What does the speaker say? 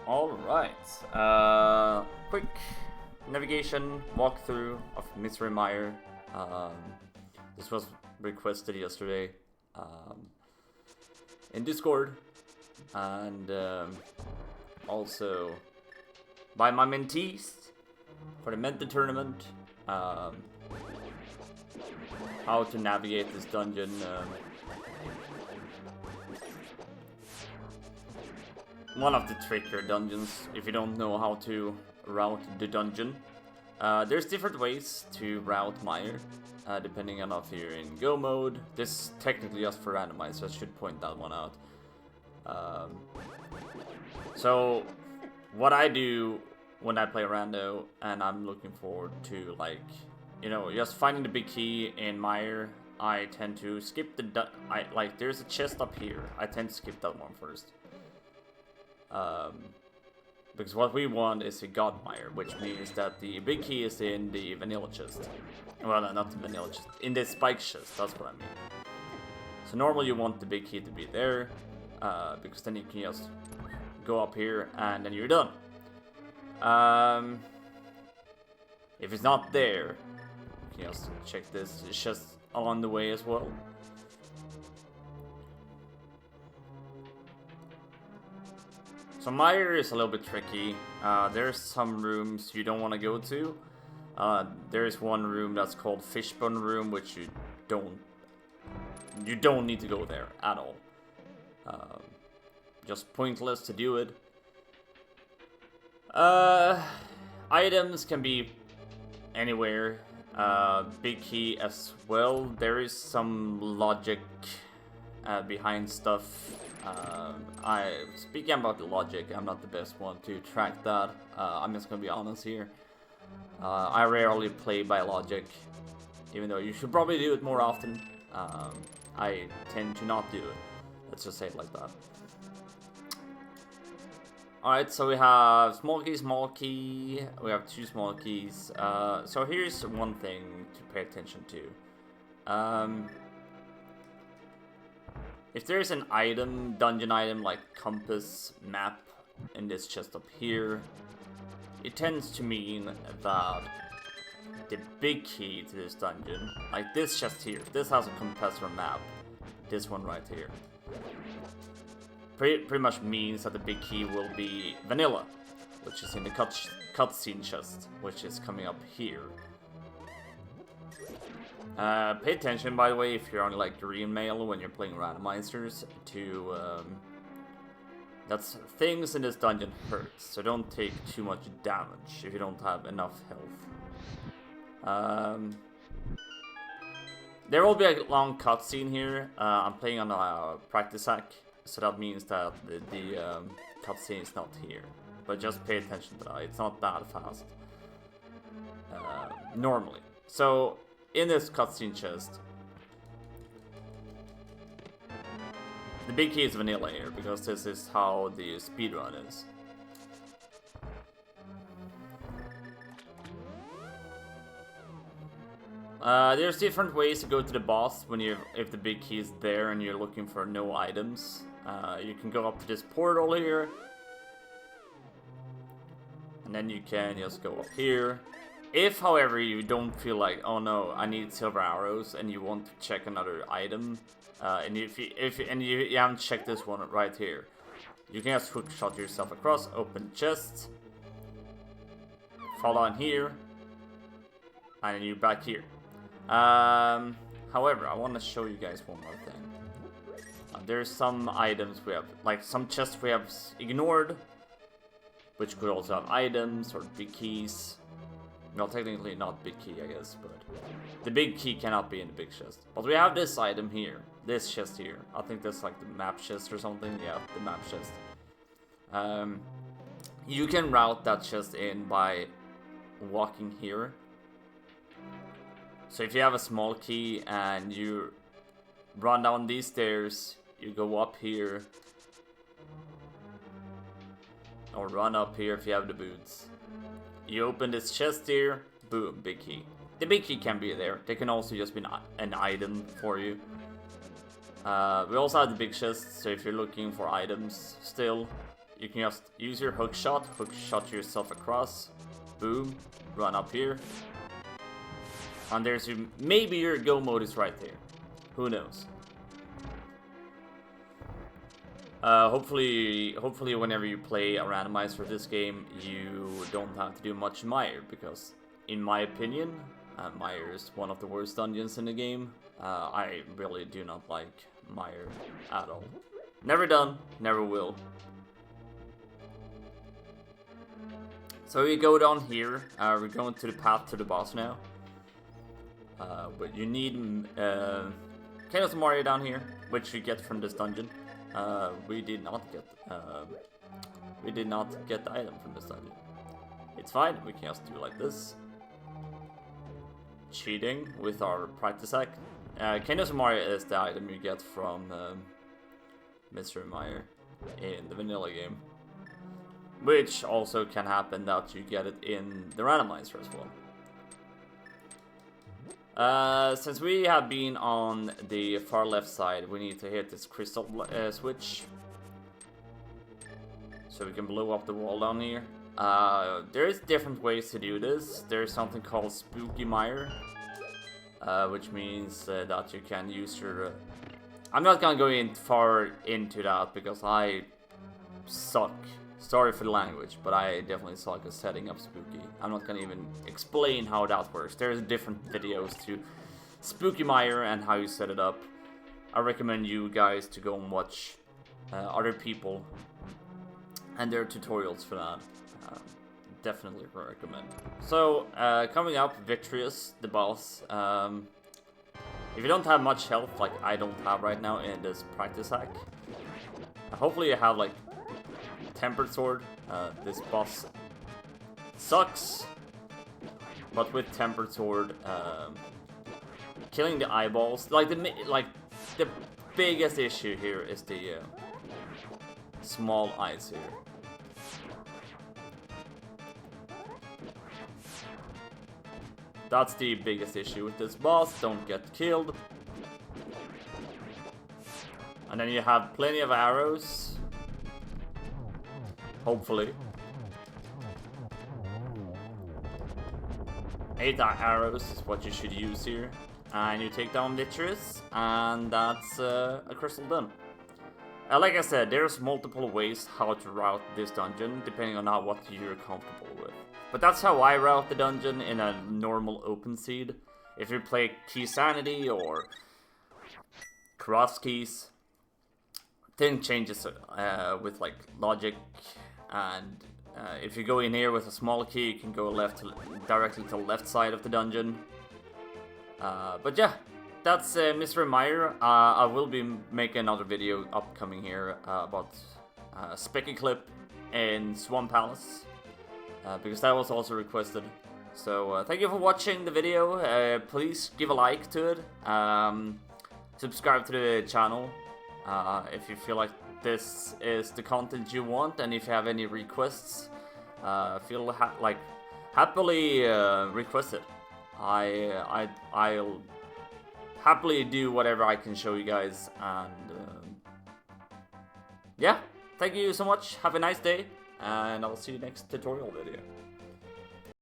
Alright, quick navigation walkthrough of Misery Mire. This was requested yesterday in Discord, and also by my mentees for the Menta tournament. How to navigate this dungeon. One of the trickier dungeons if you don't know how to route the dungeon. There's different ways to route Mire, depending on if you're in go mode. This is technically just for Randomizer, so I should point that one out. So what I do when I play Rando and I'm looking forward to, like, you know, just finding the big key in Mire, I tend to skip the like there's a chest up here. I tend to skip that one first. Because what we want is a God Mire, which means that the big key is in the vanilla chest. Well, not the vanilla chest, in the spike chest, that's what I mean. So normally you want the big key to be there, because then you can just go up here and then you're done. If it's not there, you can just check this, it's just on the way as well. So Mire is a little bit tricky. There's some rooms you don't want to go to. There is one room that's called Fishbone Room, which you don't need to go there at all. Just pointless to do it. Items can be anywhere. Big key as well. There is some logic behind stuff. Speaking about the logic, I'm not the best one to track that. I'm just gonna be honest here. I rarely play by logic, even though you should probably do it more often. I tend to not do it. Let's just say it like that. Alright, so we have small key. We have two small keys. So here's one thing to pay attention to. If there's an item, dungeon item like compass, map in this chest up here, it tends to mean that the big key to this dungeon, like this chest here, this has a compass or map, this one right here, pretty much means that the big key will be vanilla, which is in the cutscene chest, which is coming up here. Pay attention, by the way, if you're on like green mail when you're playing randomizers, to that's things in this dungeon hurt, so don't take too much damage if you don't have enough health. There will be a long cutscene here. I'm playing on a practice hack, so that means that the cutscene is not here. But just pay attention to that. It's not that fast normally. So in this cutscene chest, the big key is vanilla here, because this is how the speedrun is. There's different ways to go to the boss when if the big key is there and you're looking for no items. You can go up to this portal here, and then you can just go up here. If, however, you don't feel like, oh no, I need silver arrows, and you want to check another item, and you haven't checked this one right here, you can just hookshot yourself across, open chest, fall on here, and then you're back here. However, I want to show you guys one more thing. There's some items we have, like some chests we have ignored, which could also have items or big keys. Well, technically not big key, I guess, but the big key cannot be in the big chest. But we have this item here, this chest here. I think that's like the map chest or something. Yeah, the map chest. You can route that chest in by walking here. So if you have a small key and you run down these stairs, you go up here, or run up here if you have the boots. You open this chest here, boom, big key. The big key can be there. They can also just be an item for you. We also have the big chest, so if you're looking for items still, you can just use your hook shot yourself across, boom, run up here, and there's your, maybe your go mode is right there, who knows. Hopefully whenever you play a randomizer for this game, you don't have to do much Mire, because in my opinion, Mire is one of the worst dungeons in the game. I really do not like Mire at all. Never done, never will. So we go down here, we're going to the path to the boss now. But you need Chaos Mire down here, which you get from this dungeon. We did not get the item from this dungeon. It's fine, we can just do like this. Cheating with our practice hack. Chaos Mire is the item you get from Misery Mire in the vanilla game. Which also can happen that you get it in the randomizer as well. Since we have been on the far left side, we need to hit this crystal switch. So we can blow up the wall down here. There's different ways to do this. There's something called Spooky Mire. Which means that you can use your... I'm not gonna go in far into that because I suck. Sorry for the language, but I definitely suck at setting up Spooky. I'm not gonna even explain how that works. There's different videos to Spooky Mire and how you set it up. I recommend you guys to go and watch other people and their tutorials for that. Definitely recommend. So, coming up, Victorious, the boss. If you don't have much health, like I don't have right now in this practice hack, hopefully you have like Tempered Sword. This boss sucks, but with Tempered Sword, killing the eyeballs, like the biggest issue here is the small eyes here. That's the biggest issue with this boss. Don't get killed. And then you have plenty of arrows. Hopefully. 8 arrows is what you should use here. And you take down Victorious, and that's a crystal done. Like I said, there's multiple ways how to route this dungeon, depending on what you're comfortable with. But that's how I route the dungeon in a normal open seed. If you play Key Sanity or Cross Keys, thing changes with like logic, and if you go in here with a small key, you can go directly to the left side of the dungeon. But yeah, that's Misery Mire. I will be making another video upcoming here about Specky Clip in Swamp Palace. Because that was also requested. So thank you for watching the video. Please give a like to it. Subscribe to the channel if you feel like this is the content you want, and if you have any requests, feel happily request it. I'll happily do whatever I can show you guys, and yeah, thank you so much. Have a nice day. And I'll see you next tutorial video.